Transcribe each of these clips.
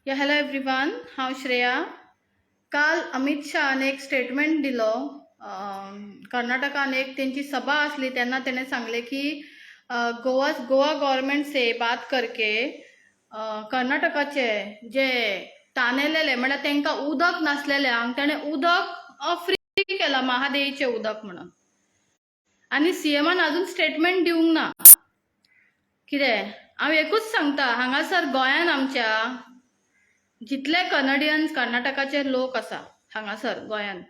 Hello everyone, हांव श्रेया. काल अमित शहाने एक स्टेटमेंट दिलो. कर्नाटकान एक त्यांची सभा असली तेन्ना तेणें सांगले की गोवा गव्हर्नमेंट से बात करके कर्नाटकाचे जे तानेलेले म्हणजे तांकां उदक नासलेल्यांक तेणें उदक फ्री केलां, महादेवीचें उदक म्हणून. आनी सीएमान अजून स्टेटमेंट दिवंक ना. कितें हांव एकूच सांगता, हांगासर गोंयान आमच्या जितले कनेडियन्स कर्नाटकाचे लोक आसा हांगासर गोंयान,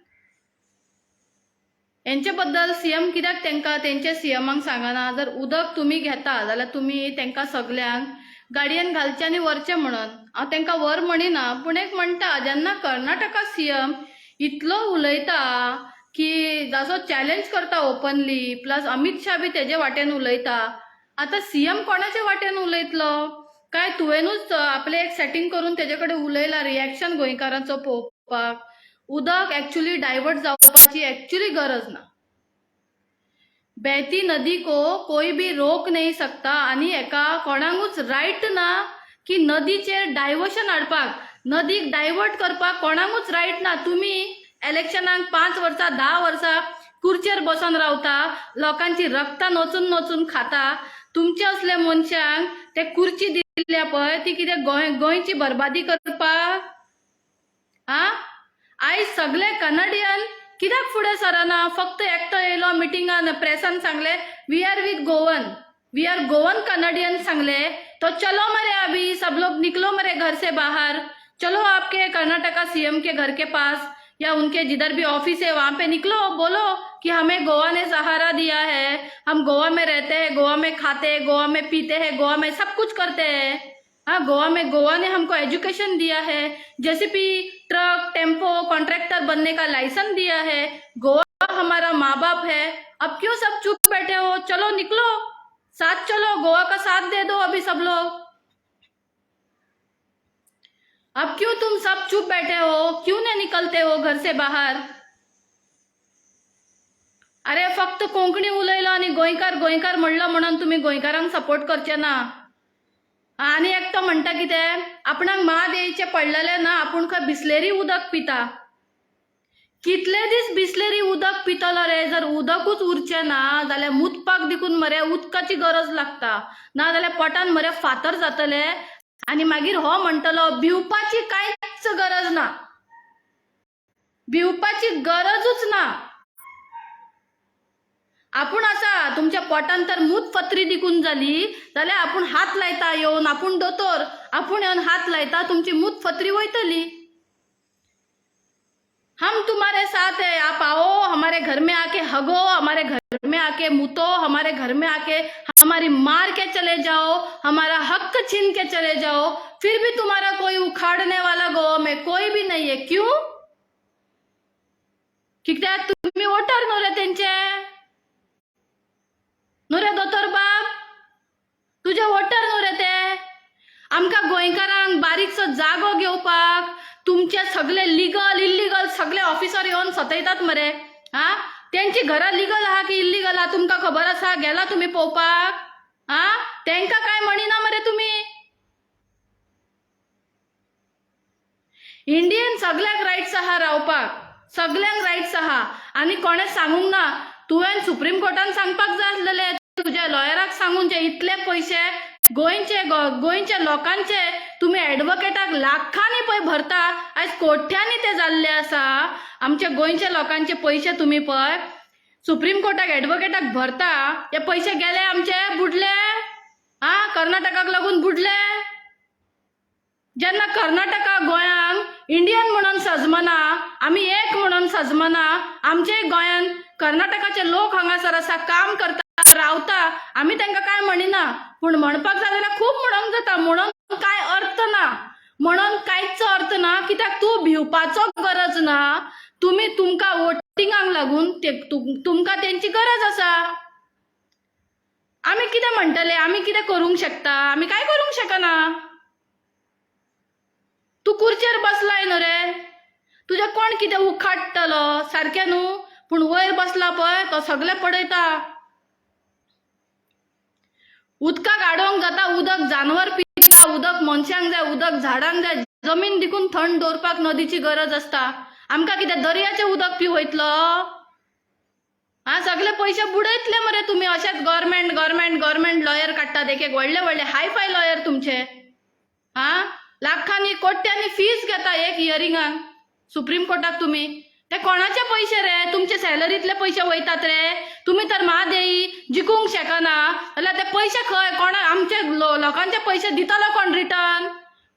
यांचे बद्दल सीएम कित्याक तेंकां तेंचे सीएमांक सांगना जर उदक तुम्ही घेता जाल्यार तुम्ही तेंकां सगल्यांक गाडयेन घालचें आनी व्हरचें म्हणून. हांव तेंकां व्हर म्हणिना, पूण एक म्हणटा जेन्ना कर्नाटका सीएम इतलो उलयता की जाचो चॅलेंज करता ओपनली, प्लस अमित शाह बी तेजे वाटेन उलयता, आतां सीएम कोणाचे वाटेन उलयतलो? काय तुवेनूच आपले एक सेटिंग करून तेजे कडेन उलयला रिएक्शन गोंयकारांचो पळोवपाक? उदक एक्चुअली डायवर्ट जावपाची एक्चुअली गरज ना. बहती नदी को कोई भी रोक नहीं सकता आणि एका कोणाकूच रायट ना की नदीचेर डायवर्शन हाडपाक, नदीक डायवर्ट करपाक कोणाकूच रायट ना. तुम्ही इलेक्शनाक 5 वर्सां 10 वर्सां खुर्चेर बसून रावता, लोकांची रक्तां नोचून नोचून खाता. तुमचे असले मनशांक ते खुर्ची दिल्या पळय ती कितें गोंयची बरबादी करपाक? आयज सगळे कनेडियन कित्याक फुडें सरना? फक्त एकटो येयलो मिटिंगान प्रेसान सांगले we are with Goan, we are Goan Canadian सांगले तो चलो मरे, अभी सब लोग निकलो मरे घर से बाहर, चलो आपके कर्नाटका सीएम के घर के पास या उनके जिधर भी ऑफिस है वहां पे निकलो, बोलो कि हमें गोवा ने सहारा दिया है, हम गोवा में रहते हैं, गोवा में खाते हैं, गोवा में पीते हैं, गोवा में सब कुछ करते हैं. हाँ, गोवा ने हमको एजुकेशन दिया है, जेसीबी ट्रक टेम्पो कॉन्ट्रैक्टर बनने का लाइसेंस दिया है, गोवा हमारा माँ बाप है. अब क्यों सब चुप बैठे हो? चलो निकलो, साथ चलो, गोवा का साथ दे दो अभी सब लोग. अब क्यों तुम सब चुप बैठे हो? क्यों नहीं निकलते हो घर से बाहर? अरे फक्त कोंकणी उलयलो आणि गोंयकार म्हणलं म्हणून तुम्ही गोंयकारांक सपोर्ट करचे ना. आणि एक तो म्हणटा कितें आपणाक महादेवीचे पडलेले ना, आपूण खंय बिस्लेरी उदक पिता. कितले दीस बिस्लेरी उदक पितलो रे? जर उदकूच उरचें ना जाल्यार मुतपाक देखून मरे उदकाची गरज लागता, ना जाल्यार पोटान मरे फातर जातले आणि मागीर हो म्हणटलो भिवपाची कांयच गरज ना, भिवपाची गरजूच ना. आपूण आसा तुमच्या पोटान तर मूत फत्री दिकून जाली जाल्यार आपूण हात लायता येवन, आपूण दोतोर, आपूण येवन हात लायता, तुमची मूत फत्री वयतली. हम तुम्हारे साथ है, आप आओ हमारे घर में आके हगो, हमारे घर में आके मुतो, हमारे घर में आके हमारी मार के चले जाओ, हमारा हक छीन के चले जाओ, फिर भी तुम्हारा कोई उखाड़ने वाला गोवा में कोई भी नहीं है. क्यों? कित्याक तुम्ही वोटर न्हू रे तेंचे? न्हू रे दोतोर बाब, तुझे वोटर न्हू रे ते? आमकां गोंयकारांक बारीकसो जागो घेवपाक तुमचे सगळे लिगल इल्लीगल सगळे ऑफिसर येवन सतयतात मरे. त्यांची घरां लिगल आहा की इल्लीगल आहा तुमकां खबर आसा? गेला तुम्ही पळोवपाक? तेंकां काय म्हणिना मरे तुम्ही? इंडियन सगळ्यांक रायट्स आहा रावपाक, सगळ्यांक रायट्स आहा, आणि कोणे सांगूंक ना. तुवें सुप्रीम कोर्टान सांगपाक जाय आसलेले, तुझ्या लॉयराक सांगून जे इतले पैसे गोंयच्या लोकांचे तुम्ही एडवोकेटाक लाखांनी पळय भरता, आयज कोट्यांनी ते जाल्ले आसा. आमच्या गोंयच्या लोकांचे पैसे तुम्ही पळय सुप्रीम कोर्टाक एडवोकेटाक भरता, हे पैसे गेले आमचे, बुडले. कर्नाटकाक लागून बुडले. जेन्ना कर्नाटका गोंयांक इंडियन म्हणून सजमना, आम्ही एक म्हणून सजमना, आमचे गोंयान कर्नाटकाचे लोक हांगासर आसा, काम करता, रावता, आम्ही तांकां काय म्हणिना. पूण म्हणपाक जाय जाल्यार खूब म्हणूंक जाता, म्हणून काय अर्थ ना, म्हणून कांयच अर्थ ना. कित्याक तूं भिवपाचो गरज ना. तुमकां वोटिंगाक लागून तुमकां तेंची गरज आसा. आमी कितें म्हणटले? आमी कितें करूंक शकता? आमी काय करूंक शकना. तू खुर्चेर बसलाय न्हू रे, तुझे कोण कितें उखाडटलो? सारकें न्हू, पूण वयर बसला पळय तो सगळे पडयता. उदकाक आडोवंक जाता, उदक जानवर पिता, उदक मनशांक जाय, उदक झाडांक जाय, जमीन देखून थंड दवरपाक नदीची गरज असता. आमकां कितें दर्याचें उदक पिव वयतलो? हा, सगळे पैसे बुडयतले मरे तुम्ही. अशेंच गव्हर्मेंट लॉयर काडटात, एक व्हडले व्हडले हायफाय लॉयर तुमचे. हा, लाखांनी कोट्यांनी फीज घेता एक हियरिंगाक सुप्रीम कोर्टाक. तुम्ही ते कोणाचे पैसे रे? तुमचे सॅलरीतले पैसे वयतात रे. तुम्ही तर महादेई जिखूंक शकना जाल्यार ते पैसे खंय? कोणा आमचे लोकांचे पैसे दितलो कोण रिटर्न?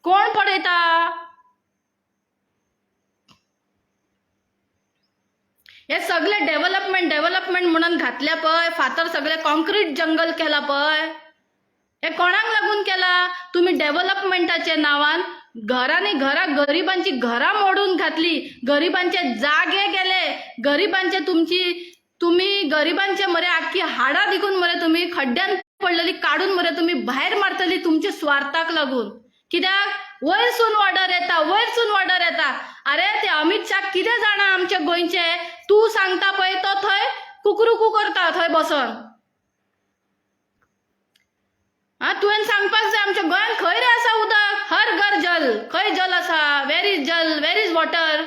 कोण पडयता? हे सगळे डेव्हलपमेंट म्हणून घातल्या पय. फातर सगळे कॉन्क्रीट जंगल केला पय. हे कोणाक लागून केला? तुम्ही डेव्हलपमेंटाच्या नावान घरांनी घरा गरिबांची घरा मोडून घातली. गरिबांचे जागे गेले. गरिबांचे तुम्ही गरिबांचे मरे आख्खी हाडा दिकून मरे तुम्ही खड्ड्यान पडलेली काढून मरे तुम्ही बाहेर मारतली तुमच्या स्वार्थाक लागून. कित्याक? वयरसून ऑर्डर येता. अरे ते अमित शाह कितें जाणा आमच्या गोंयचे? तू सांगता पळय तो थंय कुकरुकू करता थंय बसन. हा, तुवें सांगपाक जाय आमच्या गोंयान खंय रे आसा उदक? हर घर जल. खंय जल आसा? वेर इज जल? Where is water?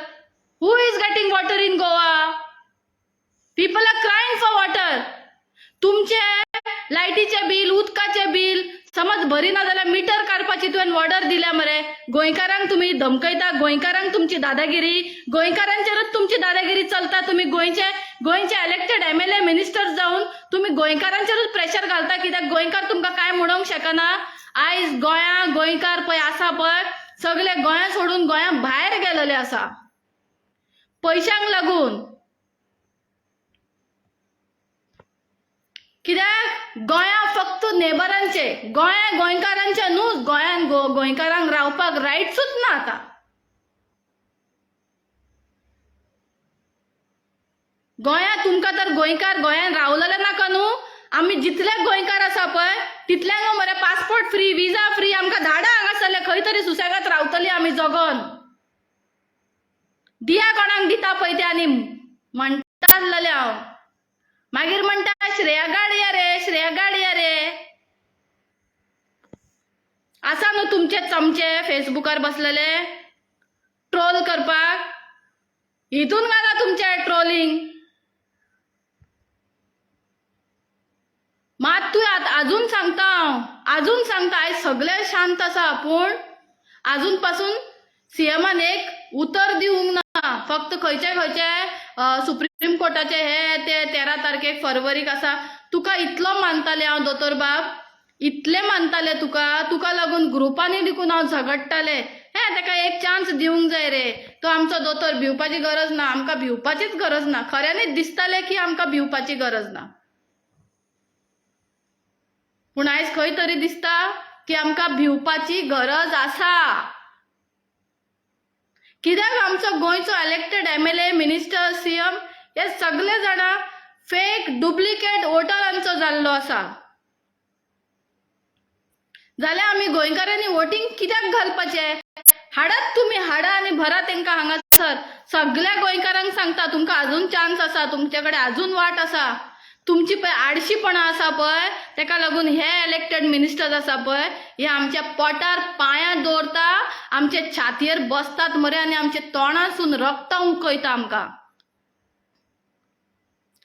Who is getting water in Goa? People are crying for water. तुमचे लायटीचे बिल, उदकाचे बिल समज भरिना जाल्यार मीटर काडपाची तुवें ऑर्डर दिल्या मरे. गोंयकारांक तुम्ही धमकयता. गोंयकारांक तुमची दादागिरी, गोंयकारांचेरूच तुमची दादागिरी चलता. तुम्ही गोंयचे इलेक्टेड MLA मिनिस्टर्स जावन तुम्ही गोंयकारांचेरूच प्रेशर घालता. कित्याक गोंयकार तुमकां काय म्हणूंक शकना. आयज गोंयकार पळय आसा पळय सगळे गोंया सोडून गोंया भायर गेलेले आसा पैशांक लागून. कित्याक? गोंया फक्त नेबरांचे, गोंयकारांचे न्हूच. गोंयान गोंयकारांक रावपाक रायट्सूच ना आता. गोंया तुमकां तर गोंयान रावलेले नाका न्हू. आमी जितले गोंयकार आसा पळय तितल्यांक मरे पासपोर्ट फ्री, विजा फ्री आमकां धाडा हांगासरले. खंय तरी सुसेगात रावतली आमी जगोन. दिया कोणाक दिता पळय ते आनी म्हणटा आसलेले हांव. मागीर म्हणटा श्रेया गाडया रे. आसा न्हू तुमचे चमचे फेसबुकार बसलेले ट्रोल करपाक. हितून घाला तुमचे ट्रोलिंग. मात तू अजून सांगता आयज सगळे शांत आसा पूण अजून पासून सीएमान एक उतर दिवंक ना. फक्त खंयचे सुप्रीम कोर्टाचे हे ते 13 तारखेक फरवरीक आसा. तुका इतलो मानताले हांव दोतोर बाब, इतले मानताले तुका लागून ग्रुपांनी देखून हांव झगडटाले. हे ताका एक चान्स दिवंक जाय रे. तो आमचो दोतोर भिवपाची गरज ना. आमकां भिवपाचीच गरज ना. खऱ्यांनीच दिसताले की आमकां भिवपाची गरज ना. पूण आयज खंय तरी दिसता की आमकां भिवपाची गरज आसा. कित्याक? आमचो गोंयचो इलेक्टेड MLA मिनिस्टर CM हे सगळे जाणां फेक डुप्लिकेट वोटरांचो जाल्लो आसा. जाल्यार आमी गोंयकारांनी वोटींग कित्याक घालपाचें? हाडात तुम्ही हाडा आनी भरा तांकां हांगासर. सगळ्या गोंयकारांक सांगता तुमकां अजून चान्स आसा. तुमचे कडेन अजून वाट आसा. तुमची पळय आडशीपणां आसा पळय ताका लागून हे इलेक्टेड मिनिस्टर्स आसा पळय हे आमच्या पोटार पांयां दवरता, आमचे छातयेर बसतात मरे आनी आमच्या तोंडासून रगत उकळटा आमकां.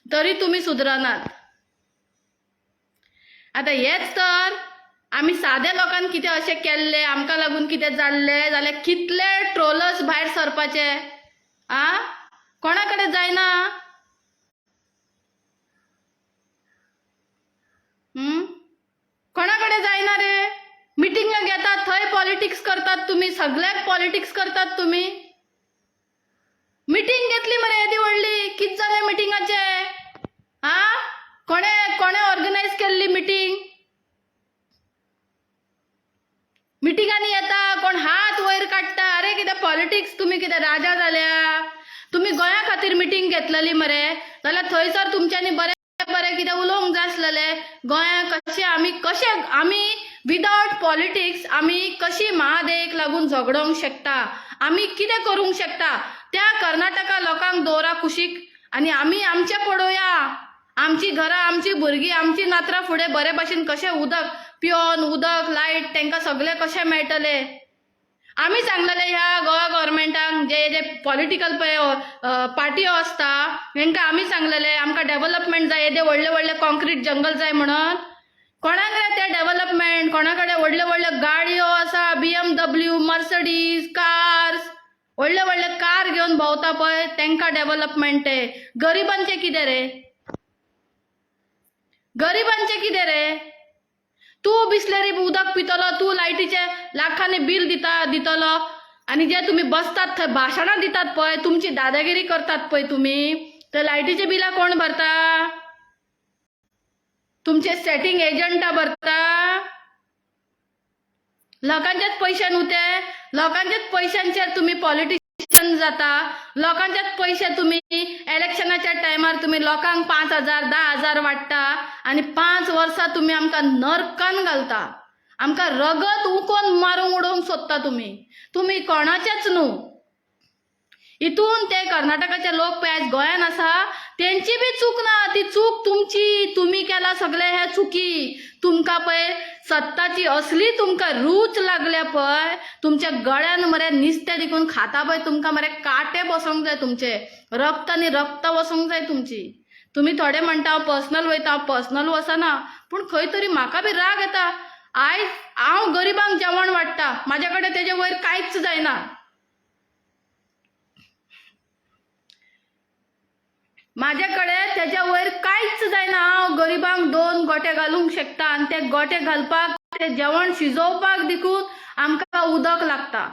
तरी तुम्ही सुदरनात. आता हेच तर आमी साध्या लोकांक कितें अशें केल्ले, आमकां लागून कितें जाल्लें जाल्यार कितले ट्रोलर्स भायर सरपाचे. कोणा कडेन जायना? कोणाकडे जायना रे? मिटिंग घेतात थंय पॉलिटिक्स करतात तुम्ही. सगळ्याक पॉलिटिक्स करतात तुम्ही. मिटिंग घेतली मरे येदी व्हडली. कित जालें मिटिंगाचे? कोणे ऑर्गनायज केल्ली मिटिंग? मिटिंगांनी येता कोण हात वयर काडटा. अरे कितें पॉलिटिक्स? तुम्ही कितें राजा जाल्या? तुम्ही गोंया खातीर मिटिंग घेतलेली मरे जाल्यार थंयसर तुमच्यांनी बरें कितें उलोवंक जाय आसलेलें. गोंया कशें विदाउट पॉलिटिक्स आमी कशी महादेक लागून झगडोंक शकता, आमी कितें करूंक शकता. त्या कर्नाटका लोकांक दवरा कुशीक आनी आमी आमचे पडोवया. आमची घरां, आमची भुरगीं, आमची नात्रां फुडें बरे भाशेन कशें उदक पिवन, उदक, लायट तांकां सगळे कशें मेळटले. आम्ही सांगलेले ह्या गोवा गव्हर्मेंटाक जे जे पॉलिटिकल पार्टी असता हेंका आम्ही सांगलेले आमकां डेव्हलपमेंट जाय, येदे व्हडले व्हडले कॉन्क्रीट जंगल जाय म्हणून. कोणाकडे ते डेव्हलपमेंट, कोणाकडे व्हडले व्हडले गाडयो आसा, BMW, मर्सडीज, कार्स, व्हडले व्हडले कार घेऊन भोंवता पळय तेंका डेव्हलपमेंट आहे. गरिबांचे कितें रे? गरिबांचे कितें रे? तू बिस्लेरी उदक पितलो, तू लायटीचे लाखांनी बिल दितलो आणि जे तुम्ही बसतात थंय भाशणां दितात पळय, तुमची दादागिरी करतात पळय तुम्ही, तर लायटीचे बिला कोण भरता? तुमचे सेटिंग एजंटा भरता. लोकांचेच पैसे न्हू ते, लोकांचेच पैशांचेर तुम्ही पॉलिटिशियन जाता. लोकांचेच पैसे तुम्ही इलेक्शनाच्या टायमार तुम्ही लोकांक 5,000 10,000 वाटता आणि 5 वर्सां तुम्ही आमकां नरकान घालता. आमकां रगत उकोन मारूंक उडोवंक सोदता तुम्ही. तुम्ही कोणाचेच न्हू. इतून ते कर्नाटकाचे लोक पळय आज गोंयान आसा तेंची बी चूक ना, ती चूक तुमची. तुम्ही केला सगळे हे चुकी. तुमकां पळय सत्ताची असली तुमकां रूच लागल्या पळय, तुमच्या गळ्यान मरे निस्तें देखून खाता पळय, तुमकां मरे काटे बसोंक जाय, तुमचे रक्त आनी रक्त वसोंक जाय तुमची. तुम्ही थोडे म्हणटा हांव पर्सनल वयता, हांव पर्सनल वचना, पूण खंय तरी म्हाका बी राग येता. आयज हांव गरिबांक जेवण वाडटा, म्हाजे कडेन तेजे वयर कांयच जायना. माझ्याकडे त्याच्या वयर कांयच जायना. हांव गरिबांक 2 गोटे घालूंक शकता आणि ते गोटे घालपाक ते जेवण शिजोवपाक देखून आमकां उदक लागता.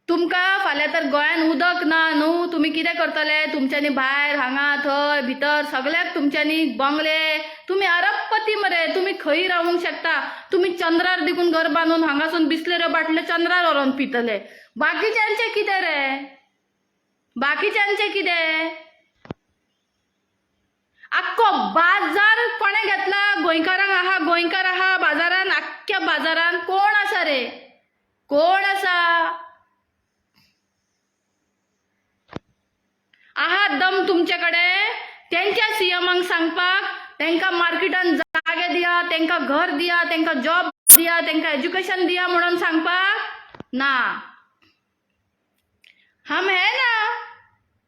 तुमकां फाल्यां तर गोंयान उदक ना न्हू, तुम्ही कितें करतले? तुमच्यांनी भायर हांगा थंय भितर सगळ्याक तुमच्यांनी बंगले, तुम्ही अरबपती मरे, तुम्ही खंय रावूंक शकता. तुम्ही चंद्रार देखून घर बांदून हांगासून बिस्लेऱ्यो बाटल्यो चंद्रार व्हरोन पितले. बाकीच्यांचे कितें रे? बाकीच्यांचे कितें? आख्खो बाजार कोणे घेतला? गोंयकारांक आहा, गोंयकार आहा बाजारान, आख्ख्या बाजारान कोण आसा रे? कोण आसा? आहा दम तुमच्याकडे त्यांच्या सीएमांक सांगपाक तेंका मार्केटान जागे दिया, तेंका घर दिया, तेंका जॉब दिया, तेंका एज्युकेशन दिया म्हणून सांगपाक? ना. हम है ना,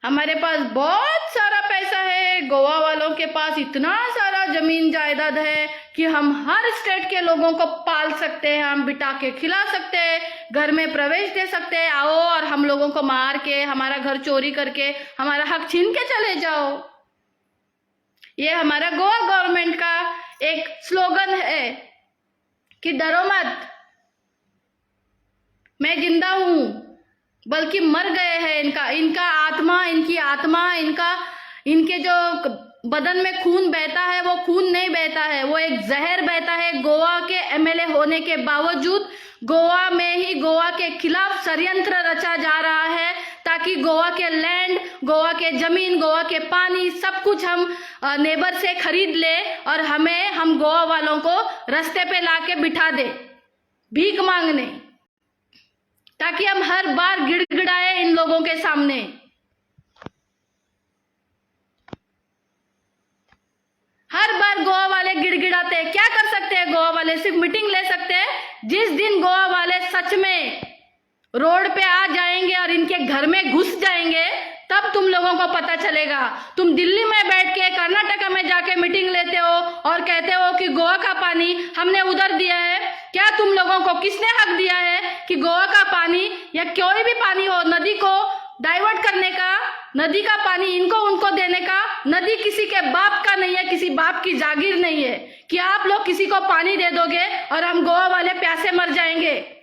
हमारे पास बहुत सारा पैसा है, गोवा वालों के पास इतना सारा जमीन जायदाद है कि हम हर स्टेट के लोगों को पाल सकते हैं, हम बिठा के खिला सकते हैं, घर में प्रवेश दे सकते हैं, आओ और हम लोगों को मार के, हमारा घर चोरी करके हमारा हक छीन के चले जाओ. ये हमारा गोवा गवर्नमेंट का एक स्लोगन है कि डरो मत, मैं जिंदा हूं, बल्कि मर गए हैं. इनका आत्मा, इनकी आत्मा, इनके जो बदन में खून बहता है वो खून नहीं बहता है, वो एक जहर बहता है. गोवा के एमएलए होने के बावजूद गोवा में ही गोवा के खिलाफ षड्यंत्र रचा जा रहा है ताकि गोवा के लैंड, गोवा के जमीन, गोवा के पानी सब कुछ हम नेबर से खरीद ले और हम गोवा वालों को रास्ते पे लाके बिठा दे भीख मांगने, ताकि हम हर बार गिड़गिड़ाए इन लोगों के सामने. हर बार गोवा वाले गिड़गिड़ाते हैं. क्या कर सकते हैं गोवा वाले? सिर्फ मीटिंग ले सकते हैं. जिस दिन गोवा वाले सच में रोड पे आ जाएंगे और इनके घर में घुस जाएंगे तब तुम लोगों को पता चलेगा. तुम दिल्ली में बैठ के कर्नाटका में जाके मीटिंग लेते हो और कहते हो कि गोवा का पानी हमने उधर दिया है. क्या तुम लोगों को किसने हक दिया है कि गोवा का पानी या कोई भी पानी हो, नदी को डाइवर्ट करने का, नदी का पानी इनको उनको देने का? नदी किसी के बाप का नहीं है, किसी बाप की जागीर नहीं है कि आप लोग किसी को पानी दे दोगे और हम गोवा वाले प्यासे मर जाएंगे.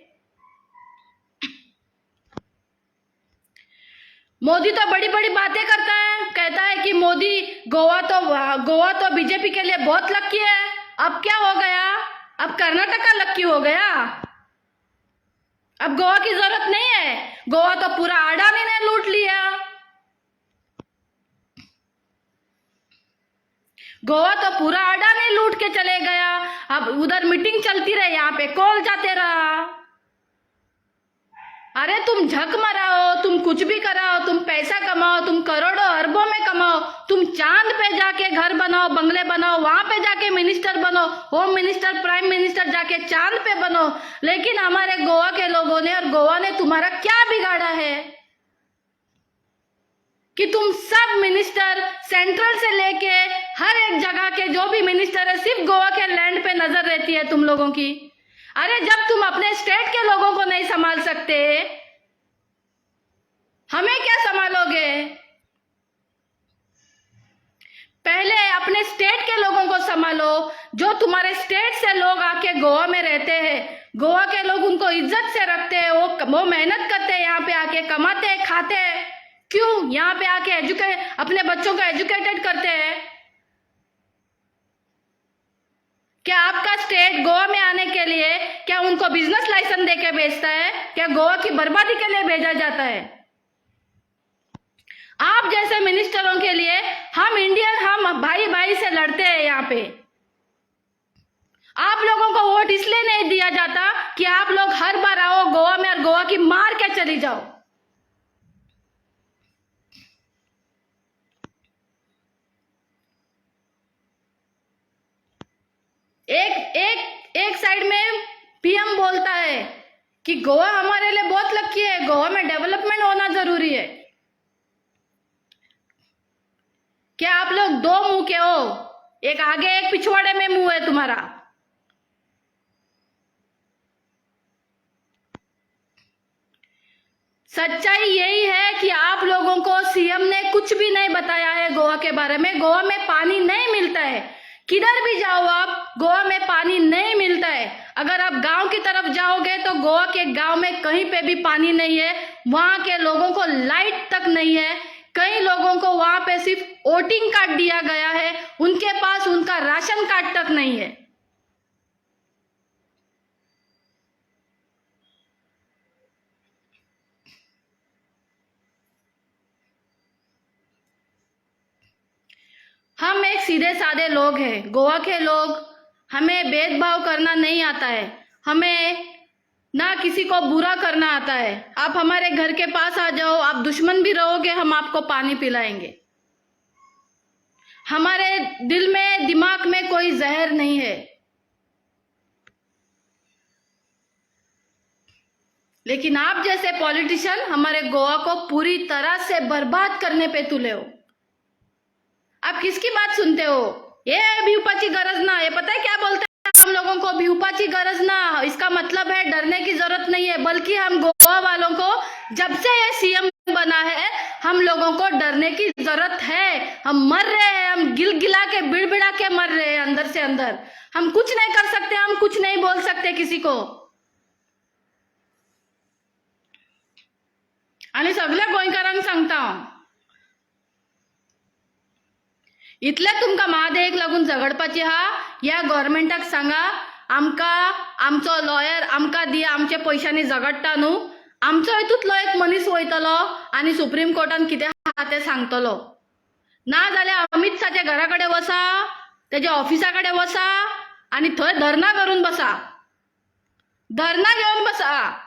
मोदी तो बड़ी बड़ी बातें करता है, कहता है कि मोदी गोवा तो बीजेपी के लिए बहुत लक्की है. अब क्या हो गया? अब कर्नाटका लक्की हो गया. अब गोवा की जरूरत नहीं है. गोवा तो पूरा अडानी ने लूट लिया. गोवा तो पूरा अडानी लूट के चले गया. अब उधर मीटिंग चलती रहे, यहाँ पे कॉल जाते रहा. अरे तुम झक मराओ, तुम कुछ भी कराओ, तुम पैसा कमाओ, तुम करोड़ों अरबों में कमाओ, तुम चांद पे जाके घर बनाओ, बंगले बनाओ, वहां पे जाके मिनिस्टर बनो, होम मिनिस्टर, प्राइम मिनिस्टर, जाके चांद पे बनो, लेकिन हमारे गोवा के लोगों ने और गोवा ने तुम्हारा क्या बिगाड़ा है कि तुम सब मिनिस्टर सेंट्रल से लेके हर एक जगह के जो भी मिनिस्टर है सिर्फ गोवा के लैंड पे नजर रहती है तुम लोगों की। अरे जब तुम अपने स्टेट के लोगों को नहीं संभाल सकते, हमें क्या संभालोगे? पहले अपने स्टेट के लोगों को संभालो। जो तुम्हारे स्टेट से लोग आके गोवा में रहते हैं, गोवा के लोग उनको इज्जत से रखते हैं, वो मेहनत करते हैं, यहाँ पे आके कमाते हैं, खाते हैं। क्यों? यहाँ पे आके अपने बच्चों को एजुकेटेड करते हैं। क्या आपका स्टेट गोवा में आने के लिए क्या उनको बिजनेस लाइसेंस देके भेजता है? क्या गोवा की बर्बादी के लिए भेजा जाता है? आप जैसे मिनिस्टरों के लिए हम इंडियन, हम भाई भाई से लड़ते हैं यहाँ पे। आप लोगों को वोट इसलिए नहीं दिया जाता कि आप लोग हर बार आओ गोवा में और गोवा की मार के चली जाओ। एक साइड में पीएम बोलता है कि गोवा हमारे लिए बहुत लकी है, गोवा में डेवलपमेंट होना जरूरी है। क्या आप लोग दो मुंह के हो? एक आगे एक पिछवाड़े में मुंह है तुम्हारा। सच्चाई यही है कि आप लोगों को सीएम ने कुछ भी नहीं बताया है गोवा के बारे में। गोवा में पानी नहीं मिलता है, किधर भी जाओ आप, गोवा में पानी नहीं मिलता है। अगर आप गांव की तरफ जाओगे तो गोवा के गांव में कहीं पे भी पानी नहीं है, वहां के लोगों को लाइट तक नहीं है। कई लोगों को वहां पे सिर्फ वोटिंग कार्ड दिया गया है, उनके पास उनका राशन कार्ड तक नहीं है। हम एक सीधे साधे लोग हैं, गोवा के लोग। हमें भेदभाव करना नहीं आता है, हमें ना किसी को बुरा करना आता है। आप हमारे घर के पास आ जाओ, आप दुश्मन भी रहोगे, हम आपको पानी पिलाएंगे। हमारे दिल में, दिमाग में कोई जहर नहीं है। लेकिन आप जैसे पॉलिटिशियन हमारे गोवा को पूरी तरह से बर्बाद करने पे तुले हो। आप किसकी बात सुनते हो? ये भिवपाची गरज ना, ये पता है क्या बोलते हैं हम लोगों को? भिवपाची गरज ना, इसका मतलब है डरने की जरूरत नहीं है। बल्कि हम गोवा वालों को जब से ये सीएम बना है, हम लोगों को डरने की जरूरत है। हम मर रहे हैं, हम गिलगिला के बिड़बिड़ा के मर रहे हैं अंदर से अंदर। हम कुछ नहीं कर सकते, हम कुछ नहीं बोल सकते किसी को। आणि सगळ्या गोंयकारांक सांगता, इतले तुमका महादेक लागून झगडपाची हा, या गव्हर्नमेंटाक सांगा आमका आमचो लॉयर आमका दिया, आमच्या पैशांनी झगडटा न्हू, आमचो हितूंतलो एक मनीस वयतलो आनी सुप्रीम कोर्टान कितें आहा तें सांगतलो। ना जाल्यार अमित शाहच्या घरा कडेन वसा, तेज्या ऑफिसा कडेन वसा आनी थंय धरना करून बसा, धरना घेवन बसा।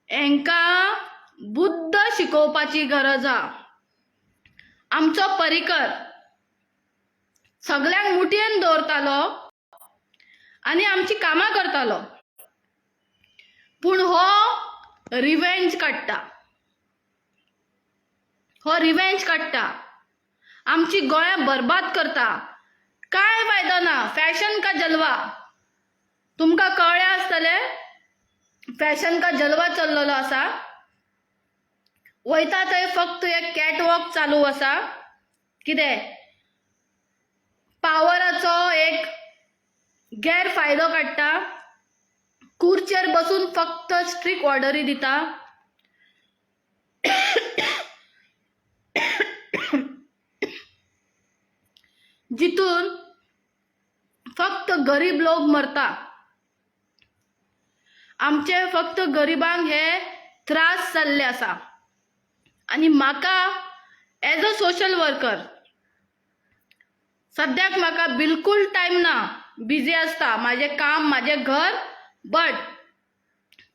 हेंका बुद्ध शिकोवपाची गरज हा। आमचो परिकर सगळ्यांक मुठयेन दवरतालो आनी आमची कामां करतालो, पूण हो रिवेंज काडटा, हो रिवेंज काडटा, आमची गोंयां बर्बाद करता। काय फायदो ना, फॅशन का जलवा। तुमकां कळ्ळें आसतलें, फॅशन का जलवा चल्लेलो आसा। वयता थंय फक्त एक कॅटवॉक चालू आसा। कितें? पावराचो एक गैरफायदो काडटा, खुर्चेर बसून फक्त स्ट्रिक्ट ऑर्डरी दिता। जितून फक्त गरीब लोक मरता। आमचे फक्त गरिबांक हे त्रास जाल्ले आसा आणि म्हाका एज अ सोशल वर्कर सद्याक म्हाका बिलकुल टाइम ना, बिझी आसता माझे काम माझे घर. But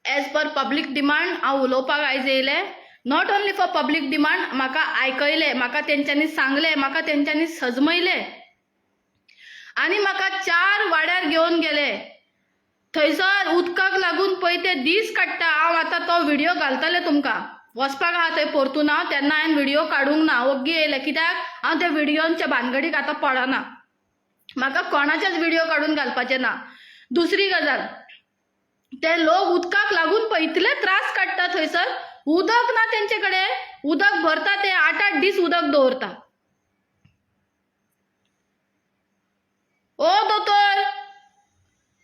as per public demand हांव उलोवपाक आयज येयले. Not only for public demand, म्हाका आयकयले, म्हाका तेंच्यांनी सांगले, म्हाका तेंच्यांनी सजमयले आनी म्हाका 4 वाड्यार घेवन गेले. थंयसर उदकाक लागून पळय ते दीस काडटा. हांव आतां तो व्हिडिओ घालतलें तुमकां. वचपाक आहा थंय परतून हांव तेन्ना हांवें व्हिडिओ काडूंक ना, ओग्गी येयले. कित्याक हांव त्या व्हिडिओच्या भानगडीक आतां पडना, म्हाका कोणाचेच व्हिडिओ काडून घालपाचे ना. दुसरी गजाल, ते लोक उदकाक लागून पळय इतले त्रास काडटा. थंयसर उदक ना तेंचे कडेन, उदक भरता ते 8-8 दीस उदक दवरता. ओ दोतोर,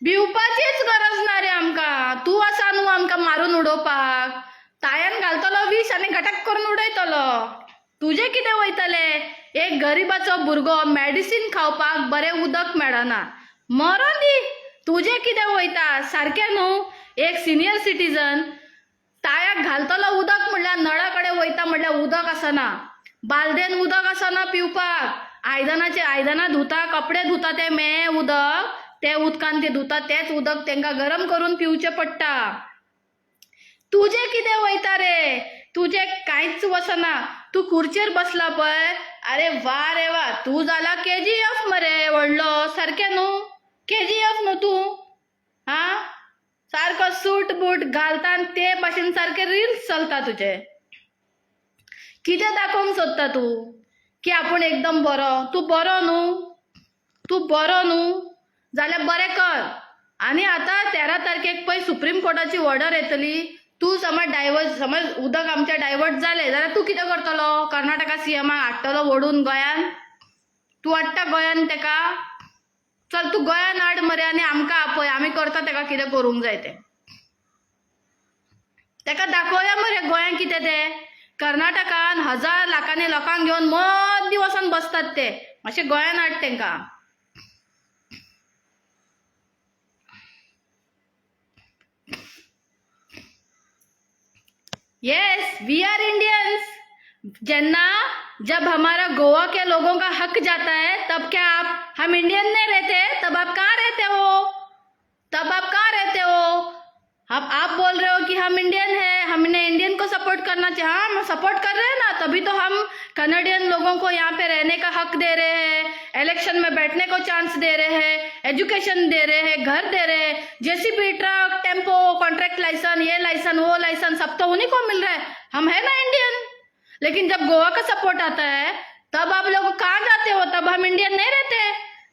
भिवपाचीच गरज ना रे आमकां. तूं आसा न्हू आमकां मारून उडोवपाक. तायन घालतलो विष आनी घटक करून उडयतलो. तुजें कितें वयतले? एक गरीबाचो भुरगो मेडिसीन खावपाक बरें उदक मेळना, मरोन दी. तुजें कितें वयता? सारकें न्हू. एक सिनियर सिटीजन तायाक घालतलो उदक म्हणल्यार नळा कडेन वयता म्हणल्यार उदक आसना, बालदेन उदक आसना पिवपाक. आयदनां धुता, कपडे धुता ते मेळ्ळें उदक, ते उदकान ते धुता तेच उदक तेंकां गरम करून पिवचें पडटा. तुजें कितें वयता रे? तुजें कांयच वचना. तूं खुर्चेर बसला पळय, अरे वा रे वा, तूं जाला KGF मरे व्हडलो. सारकें न्हू? KGF न्हू तूं? हा, सारको सूट बूट घालता आनी ते भाशेन सारके रील्स चलता तुजे. कितें दाखोवंक सोदता तूं की आपूण एकदम बरो? तूं बरो न्हू? तूं बरो न्हू जाल्यार बरें कर. आनी आतां 13 तारखेक पळय सुप्रीम कोर्टाची ऑर्डर येतली. तूं समज उदक आमचे डायवर्ट जालें जाल्यार तूं कितें करतलो? कर्नाटका CMाक हाडटलो ओडून गोंयान? तूं हाडटा गोंयान तेका? चल तूं गोंयान हाड मरे आनी आमकां आपय, आमी करता तेका कितें करूंक जाय तें. तेका दाखोवया मरे गोंयान कितें तें. कर्नाटकान 1000 लाखांनी लोकांक घेवन मद्दी वचोन बसतात ते, मातशें गोंयान हाड तेंकां. Yes, we are Indians. जब हमारा गोवा के लोगों का हक जाता है तब क्या हम इंडियन नहीं रहते? तब आप कहाँ रहते हो? अब आप बोल रहे हो कि हम इंडियन हैं, हमने इंडियन को सपोर्ट करना चाहिए. हाँ, हम सपोर्ट कर रहे हैं ना, तभी तो हम कनाडियन लोगों को यहाँ पे रहने का हक दे रहे हैं, इलेक्शन में बैठने को चांस दे रहे हैं, एजुकेशन दे रहे हैं, घर दे रहे हैं. JCB, truck, tempo, contract licence, ये लाइसेंस वो लाइसेंस सब तो उन्हीं को मिल रहा है. हम है ना इंडियन. लेकिन जब गोवा का सपोर्ट आता है तब आप लोग कहाँ जाते हो? तब हम इंडियन नहीं रहते.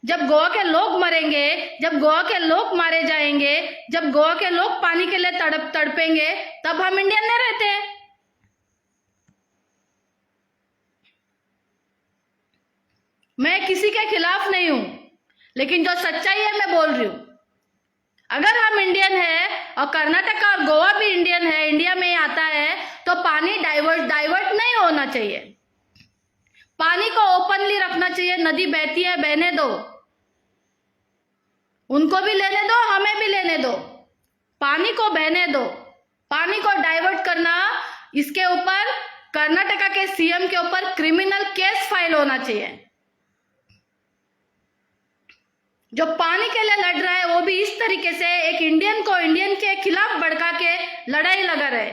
जब गोवा के लोग मरेंगे, जब गोवा के लोग मारे जाएंगे, जब गोवा के लोग पानी के लिए तड़पेंगे, तब हम इंडियन नहीं रहते. मैं किसी के खिलाफ नहीं हूं, लेकिन जो सच्चाई है मैं बोल रही हूं. अगर हम इंडियन है और कर्नाटका और गोवा भी इंडियन है, इंडिया में आता है, तो पानी डाइवर्ट नहीं होना चाहिए. पानी को ओपनली रखना चाहिए. नदी बहती है, बहने दो. उनको भी लेने दो, हमें भी लेने दो. पानी को बहने दो. पानी को डाइवर्ट करना, इसके ऊपर कर्नाटका के CM के ऊपर क्रिमिनल केस फाइल होना चाहिए. जो पानी के लिए लड़ रहा है वो भी इस तरीके से एक इंडियन को इंडियन के खिलाफ भड़का के लड़ाई लगा रहे.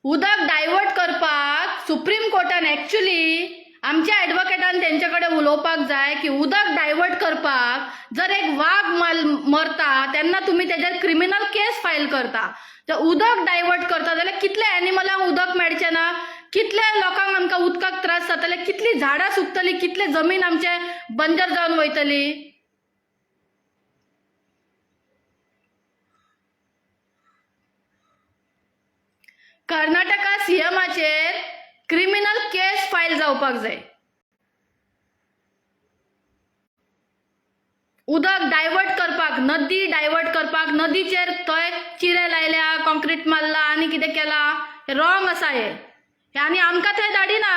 उदक डायवर्ट करपाक सुप्रीम कोर्टान एक्चुअली आमच्या एडवोकेटान तेंच्याकडे उलोवपाक जाय की उदक डायवर्ट करपाक जर एक वाघ मरता तेन्ना तुम्ही तेजेर क्रिमिनल केस फायल करता. तर उदक डायवर्ट करता जाल्यार कितले एनिमलांक उदक मेळचें ना, कितले लोकांक आमकां उदकाक त्रास जातले, कितली झाडां सुकतली, कितले जमीन आमचे बंजर जावन वयतली. कर्नाटका CMाचेर क्रिमिनल केस फायल जावपाक जाय. उदक डायवर्ट करपाक, नदी डायवर्ट करपाक, नदीचेर थंय चिरे लायल्या, कॉन्क्रीट मारला आनी कितें केला, रॉंग आसा हे. आनी आमकां थंय धाडिना.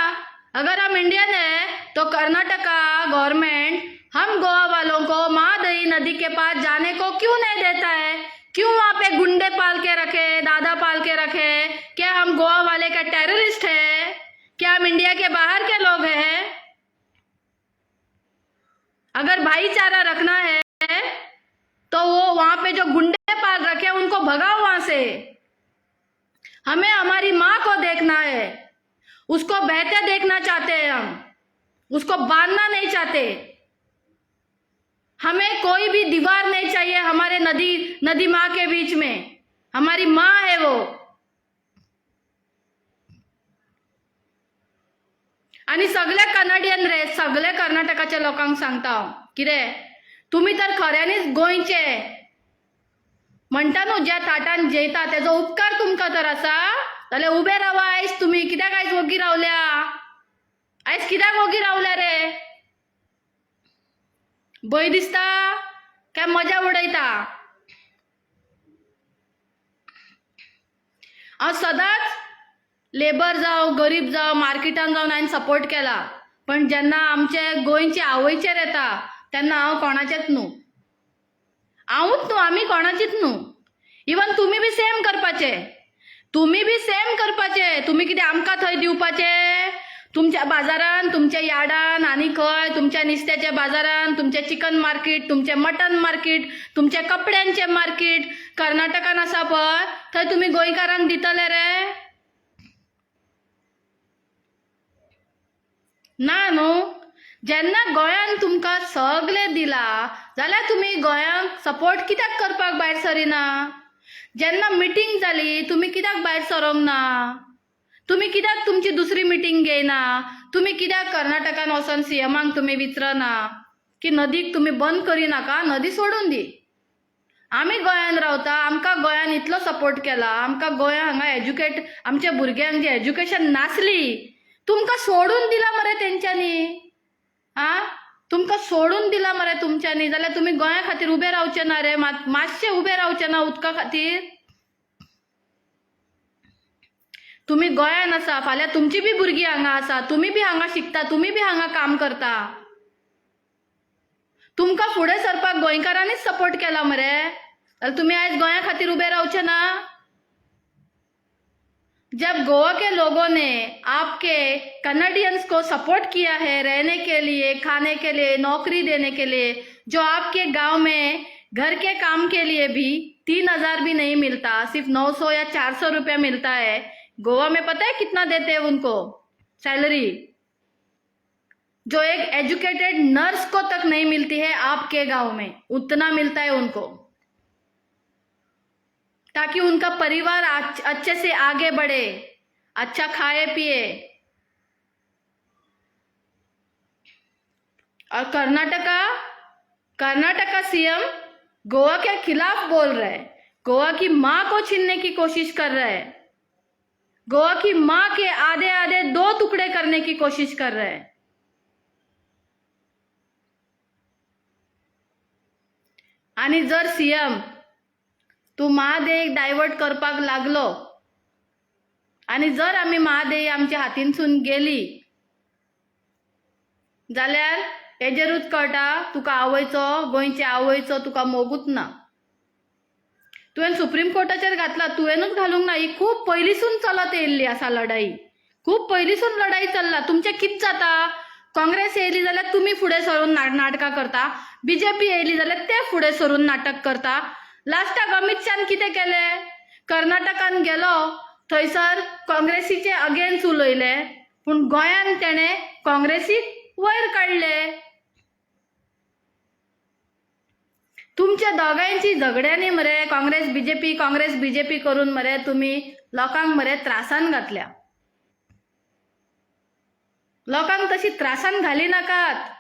अगर हम इंडियन है तो कर्नाटका गवर्नमेंट हम गोवा वालों को महादयी नदी के पास जाने को क्यों नहीं देता है? क्यों वहां पे गुंडे पाल के रखे, दादा पाल के रखे? क्या हम गोवा वाले का टेररिस्ट है? क्या हम इंडिया के बाहर के लोग हैं? अगर भाईचारा रखना है तो वो वहां पे जो गुंडे पाल रखे उनको भगाओ वहां से। हमें हमारी माँ को देखना है, उसको बहते देखना चाहते हैं हम, उसको बांधना नहीं चाहते। हमें कोई भी दीवार नहीं चाहिए हमारे नदी माँ के बीच में। हमारी माँ है वो। आणि सगळे कनेडियन रे, सगळे कर्नाटकाच्या लोकांक सांगता कितें, तुम्ही तर खऱ्यांनीच गोंयचे म्हणटा न्हू, ज्या ताटान जेयता तेजो उपकार तुमकां तर आसा जाल्यार उबे रावा आयज तुम्ही। कित्याक आयज वोगी रावल्या? आयज कित्याक वोगी रावल्या रे? भंय दिसता काय मजा उडयता? हांव सदांच लेबर जावं गरीब जावं मार्केटान जावन हांवें सपोर्ट केला, पण जेन्ना आमचे गोंयचे आवयचेर येता तेन्ना हांव कोणाचेच न्हू, हांवूच न्हू, आमी कोणाचीच न्हू। इवन तुम्ही बी सेम करपाचे, तुम्ही बी सेम करपाचे। तुम्ही कितें आमकां थंय दिवपाचे? तुमच्या बाजारान, तुमच्या यार्डान आनी खंय, तुमच्या नुस्त्याच्या बाजारान, तुमचे चिकन मार्केट, तुमचे मटन मार्केट, तुमचे कपड्यांचे मार्केट कर्नाटकान आसा पळय, थंय तुम्ही गोंयकारांक दितले रे? ना न्हू। जेन्ना गोंयान तुमकां सगळे दिला जाल्यार तुम्ही गोंयांक सपोर्ट कित्याक करपाक भायर सरिना? जेन्ना मिटींग जाली तुम्ही कित्याक भायर सरोंक ना? तुम्ही कित्याक तुमची दुसरी मिटींग घेयना? तुम्ही कित्याक कर्नाटकान वचोन सीएमांक तुम्ही विचारना की नदीक तुम्ही बंद करी नाका, नदी सोडून दी? आमी गोंयान रावता, आमकां गोंयान इतलो सपोर्ट केला, आमकां गोंया हांगा आमच्या भुरग्यांक जी एज्युकेशन नासली तुमकां सोडून दिला मरे तेंच्यांनी। तुमकां सोडून दिला मरे तुमच्यांनी, जाल्यार तुम्ही गोंया खातीर उबे रावचे ना रे? मातशे उबे रावचे ना उदका खातीर? तुम्ही गोंयान आसा, फाल्यां तुमची बी भुरगीं हांगा आसा, तुम्ही बी हांगा शिकता, तुम्ही बी हांगा काम करता। तुमकां फुडें सरपाक गोंयकारांनीच सपोर्ट केला मरे, जाल्यार तुम्ही आयज गोंया खातीर उबे रावचे ना? जब गोवा के लोगों ने आपके कनाडियंस को सपोर्ट किया है रहने के लिए, खाने के लिए, नौकरी देने के लिए, जो आपके गांव में घर के काम के लिए भी 3,000 भी नहीं मिलता, सिर्फ 900 या 400 रुपया मिलता है। गोवा में पता है कितना देते हैं उनको सैलरी? जो एक एजुकेटेड नर्स को तक नहीं मिलती है आपके गांव में, उतना मिलता है उनको, ताकि उनका परिवार अच्छे से आगे बढ़े, अच्छा खाए पिए। और कर्नाटका सीएम गोवा के खिलाफ बोल रहा है, गोवा की माँ को छीनने की कोशिश कर रहा है, गोवा की माँ के आधे आधे 2 टुकड़े करने की कोशिश कर रहा है। आणि जर सीएम तू महादेव डायवर्ट करपाक लागलो आणि जर आम्ही महादेव आमच्या हातींसून गेली जाल्यार हेजेरूच कळटा तुका आवयचो, गोंयच्या आवयचो तुका मोगूच ना। तुवें सुप्रीम कोर्टाचेर घातला, तुवेंनूच घालूंक ना। ही खूप पयलींसून चलत येयल्ली आसा लढाई, खूप पयलींसून लढाई चल्ला। तुमचे कित जाता? काँग्रेस येयली जाल्यार तुम्ही फुडें सरून नाटकां करता, बीजेपी येयली जाल्यार ते फुडें सरून नाटक करता। लास्टाक अमित शान कितें केलें? कर्नाटकान गेलो, थंयसर काँग्रेसीचे अगेन्स्ट उलयले, पूण गोंयान तेणें काँग्रेसीक वयर काडले। तुमच्या दोगांयची झगड्यांनी मरे काँग्रेस बीजेपी करून मरे तुम्ही लोकांक मरे त्रासान घातल्या। लोकांक तशी त्रासान घाली नाकात,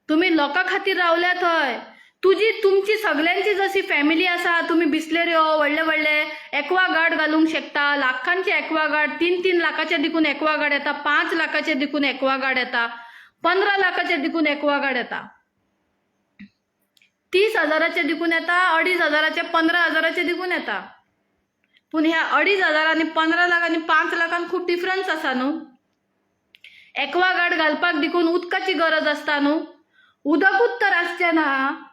तुम्ही लोकां खातीर रावल्या थंय। तुमची सगळ्यांची जशी फॅमिली आसा, तुम्ही बिस्लेऱ्यो व्हडले व्हडले एक्वागार्ड घालूंक शकता, लाखांचे एक्वागार्ड, 3-3 लाखाचे दिकून एक्वागार्ड येता, 5 लाखाचे दिकून एक्वागार्ड येता, 15 लाखाचे दिकून एक्वागार्ड येता, 30,000चे दिकून येता, 2,500चे 15,000चे दिकून येता। पूण ह्या 2,500 आणि 15 लाख आणि 5 लाखांत खूप डिफरन्स आसा न्हू। एक्वागार्ड घालपाक दिकून उदकाची गरज आसता न्हू, उदकूच तर आसचें ना।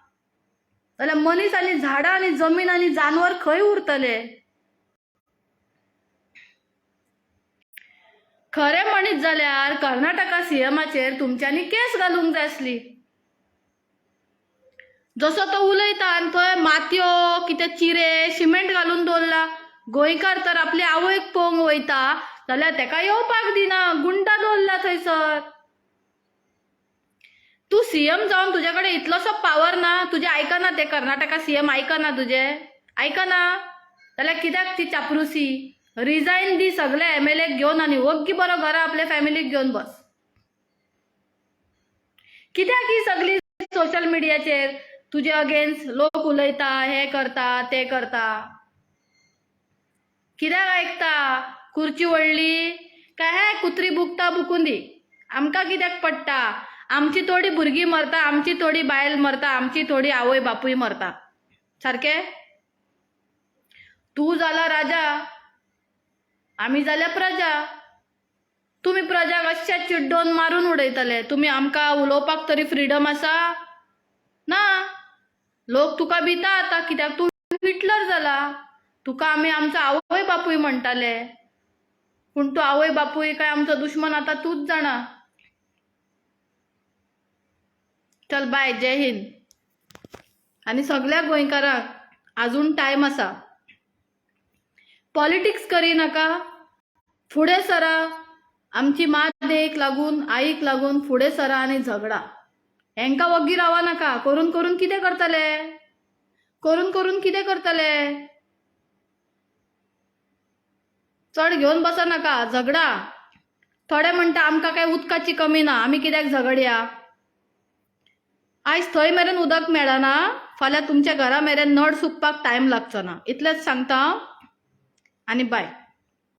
जाल्यार मनीस आनी झाडां आनी जमीन आनी जानवर खंय उरतले. खरें म्हणीत जाल्यार कर्नाटका सीएमाचेर तुमच्यांनी केस घालूंक जाय आसली. जसो तो उलयता आनी थंय मातयो कितें चिरे सिमेंट घालून दवरला. गोंयकार तर आपले आवयक पळोवंक वयता जाल्यार तेका येवपाक दिना, गुंडा दवरला थंयसर. तू सीएम जावन तुजे कडेन इतलोसो पावर ना, तुजे आयकना ते कर्नाटका सीएम आयकना तुजे, आयकना जाल्यार कित्याक ती चापरुसी. रिजायन दी सगळे एमएलए घेवन आनी ओग्गी बरो घरा आपल्या फॅमिलीक घेवन बस. कित्याक ही सगळी सोशल मिडियाचेर तुजे अगेन्स्ट लोक उलयता, हे करता ते करता. कित्याक आयकता? खुर्ची व्हडली काय हे कुत्री बुकता बुकून दी, आमकां कित्याक पडटा. आमची थोडी भुरगीं मरता, आमची थोडी बायल मरता, आमची थोडी आवय बापूय मरता. सारके? तू जाला राजा, आमी जाल्या प्रजा. तुम्ही प्रजाक अशें चिड्डोन मारून उडयतले. तुम्ही आमकां उलोवपाक तरी फ्रीडम आसा ना. लोक तुका भिता आता, कित्याक तू हिटलर जाला. तुका आमी आमचो आवय बापूय म्हणटाले, पूण तू आवय बापूय काय आमचो दुश्मन आता तूच जाणा. चल बाय, जय हिंद. आणि सगळ्या गोंयकारांक अजून टायम आसा. पॉलिटिक्स करी नाका, फुडें सरा. आमची मातेक लागून, आईक लागून फुडें सरा आनी झगडा. हेंका वग्गी रावा नाका. करून करून कितें करतले? करून करून कितें करतले? चढ घेवन बसा नाका, झगडा. थोडे म्हणटा आमकां काय उदकाची कमी ना, आमी कित्याक झगडया. आयज थंय मेरेन उदक मेळना, फाल्यां तुमच्या घरा मेरेन नळ सुकपाक टायम लागचो ना. इतलेंच सांगता हांव आनी बाय.